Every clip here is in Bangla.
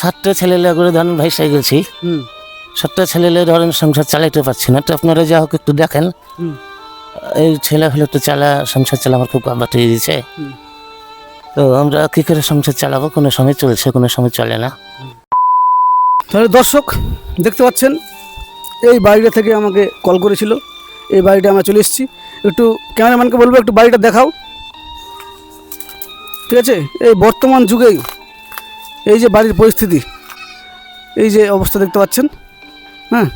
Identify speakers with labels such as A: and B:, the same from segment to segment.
A: সাতটা ছেলেলে করে ধরেন ভাইসাই গেছি, সাতটা ছেলেলে ধরেন সংসার চালাইতে পারছি না। তো আপনারা যা হোক একটু দেখেন, এই ছেলে হলে তো সংসার চালা আমার খুব কাবাট হয়ে গেছে। তো আমরা কী করে সংসার চালাবো? কোনো সময় চলছে, কোনো সময় চলে না।
B: তাহলে দর্শক দেখতে পাচ্ছেন, এই বাড়িটা থেকে আমাকে কল করেছিল, এই বাড়িটা আমরা চলে এসেছি। একটু ক্যামেরাম্যানকে বলবো একটু বাড়িটা দেখাও, ঠিক আছে? এই বর্তমান যুগেই এই যে বাড়ির পরিস্থিতি, এই যে অবস্থা দেখতে পাচ্ছেন, হ্যাঁ।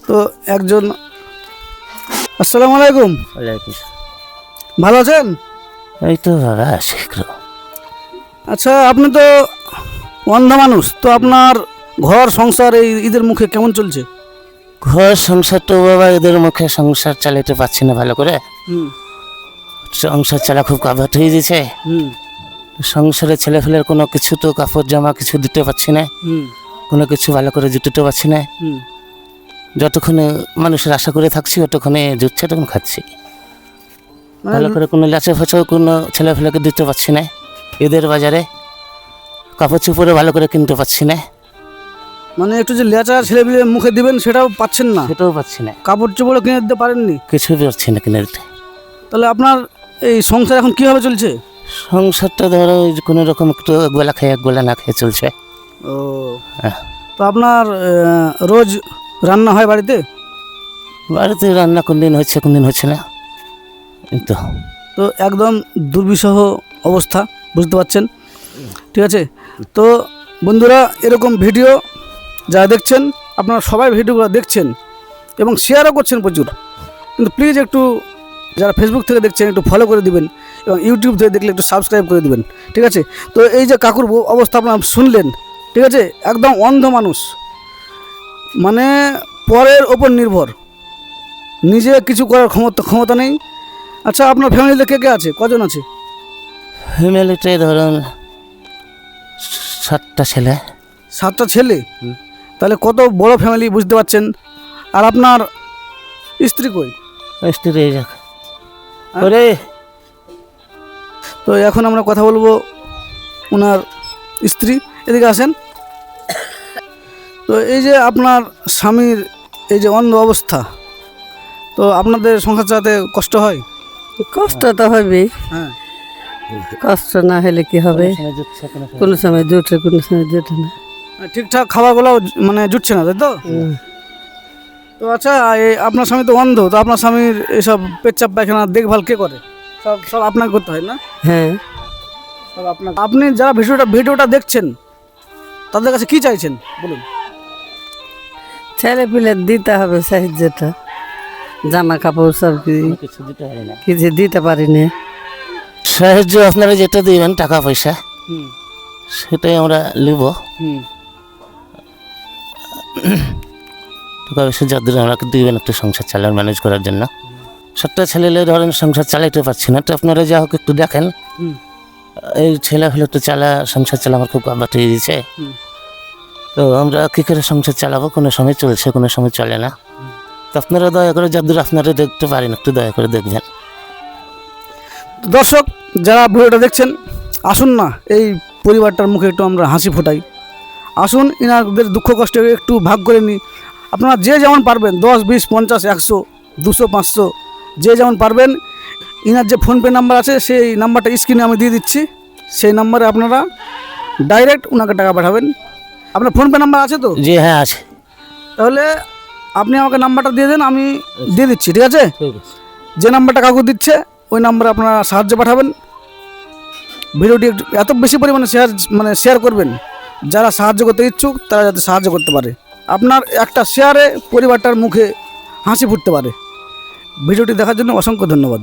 B: তো একজন, আসসালামু আলাইকুম, ভালো আছেন?
A: এই তো বাবা আসি।
B: আচ্ছা, আপনি তো অন্ধ মানুষ, তো আপনার ঘর সংসার এই ঈদের মুখে কেমন চলছে?
A: ঘর সংসার তো বাবা এদের মুখে সংসার চালাইতে পারছি না ভালো করে। সংসার চালা খুব কাবাট হয়ে গেছে। সংসারে ছেলেফেলের কোনো কিছু তো কাপড় জামা কিছু দিতে পারছি না, কোনো কিছু ভালো করে জুটতে পারছি না। যতক্ষণে মানুষের আশা করে থাকছি ততক্ষণে জুটছে, তখন খাচ্ছি। ভালো করে কোনো লাচে ফাঁচাও কোনো ছেলেফেলেকে দিতে পারছি না। ঈদের বাজারে কাপড় চোপড়ে ভালো করে কিনতে পারছি না।
B: মানে একটু যে লেচা ছেলেপিলে মুখে দিবেন সেটাও পাচ্ছেন না?
A: সেটাও পাচ্ছি না।
B: কাপড় চোপড়ও কিনে দিতে পারেননি?
A: কিছুই পাচ্ছি না কিনে দিতে।
B: তাহলে আপনার এই সংসার এখন কীভাবে চলছে?
A: সংসারটা ধরো কোনো রকম একটু একবেলা খেয়ে একবেলা না খেয়ে চলছে।
B: ও, তো আপনার রোজ রান্না হয় বাড়িতে?
A: বাড়িতে রান্না কোন দিন হচ্ছে কোন দিন হচ্ছে না।
B: তো একদম দুর্বিষহ অবস্থা, বুঝতে পারছেন, ঠিক আছে? তো বন্ধুরা, এরকম ভিডিও যারা দেখছেন, আপনারা সবাই ভিডিওগুলো দেখছেন এবং শেয়ারও করছেন প্রচুর, কিন্তু প্লিজ একটু যারা ফেসবুক থেকে দেখছেন একটু ফলো করে দিবেন এবং ইউটিউব থেকে দেখলে একটু সাবস্ক্রাইব করে দিবেন, ঠিক আছে? তো এই যে কাকুর অবস্থা আপনারা শুনলেন, ঠিক আছে? একদম অন্ধ মানুষ, মানে পরের ওপর নির্ভর, নিজে কিছু করার ক্ষমতা নেই। আচ্ছা, আপনার ফ্যামিলিতে কে কে আছে, কজন আছে?
A: ফ্যামিলিতে ধরুন 7টা ছেলে।
B: 7টা ছেলে? তাহলে কত বড় ফ্যামিলি, বুঝতে পারছেন। আর আপনার স্ত্রী কই?
A: স্ত্রী যাক করে।
B: তো এখন আমরা কথা বলবো ওনার স্ত্রী, এদিকে আসেন। তো এই যে আপনার স্বামীর এই যে অন্ধ অবস্থা, তো আপনাদের সংসার চালাতে কষ্ট হয়?
C: কষ্ট তো হবে,
B: হ্যাঁ।
C: কষ্ট না হলে কি হবে? কোনো সময় জুটে, কোনো সময় জুটে না।
B: ঠিকঠাক খাবারগুলো মানে জুটছে না, তাই তো? তো আচ্ছা, আপনার স্বামী তো অন্ধ, তো আপনার স্বামীর এসব পেচ্ছাপ পায়খানা দেখভাল কে করে? সব আপনাকে করতে হয় না?
C: হ্যাঁ।
B: সব আপনার। আপনি যারা ভিডিওটা দেখছেন তাদের কাছে কি চাইছেন বলুন?
C: ছেলে পিলে দিতে হবে সাহায্যটা, জামা কাপড় সব কিছু দিতে পারি না।
A: সাহায্য আপনারা যেটা দিবেন টাকা পয়সা, সেটাই আমরা নিব। টাকা পয়সা যাদের আমাকে দিবেন একটু সংসার চালার ম্যানেজ করার জন্য। 7টা ছেলেলে ধরেন সংসার চালাইতে পারছি না। তো আপনারা যা হোক একটু দেখেন, এই ছেলে হলে তো সংসার চালা আমার খুব কাবাট হয়ে গেছে। তো আমরা কী করে সংসার চালাবো? কোনো সময় চলছে, কোনো সময় চলে না। তো আপনারা দয়া করে যাদের আপনারা দেখতে পারেন একটু দয়া করে দেখবেন।
B: দর্শক যারা ভিডিওটা দেখছেন, আসুন না এই পরিবারটার মুখে একটু আমরা হাসি ফোটাই। আসুন এনাদের দুঃখ কষ্ট একটু ভাগ করে নিই। আপনারা যে যেমন পারবেন, 10, 20, 50, 100, 200, 500, যে যেমন পারবেন, ইনার যে ফোনপে নাম্বার আছে সেই নাম্বারটা স্ক্রিনে আমি দিয়ে দিচ্ছি, সেই নাম্বারে আপনারা ডাইরেক্ট ওনাকে টাকা পাঠাবেন। আপনার ফোনপে নাম্বার আছে তো?
A: জি হ্যাঁ আছে।
B: তাহলে আপনি আমাকে নাম্বারটা দিয়ে দেন, আমি দিয়ে দিচ্ছি, ঠিক আছে? যে নাম্বারটা কাকু দিচ্ছে ওই নাম্বারে আপনারা সাহায্য পাঠাবেন। ভিডিওটি এত বেশি পরিমাণে শেয়ার করবেন, যারা সাহায্য করতে ইচ্ছুক তারা যাতে সাহায্য করতে পারে। আপনার একটা শেয়ারে পরিবারটার মুখে হাসি ফুটতে পারে। ভিডিওটি দেখার জন্য অসংখ্য ধন্যবাদ।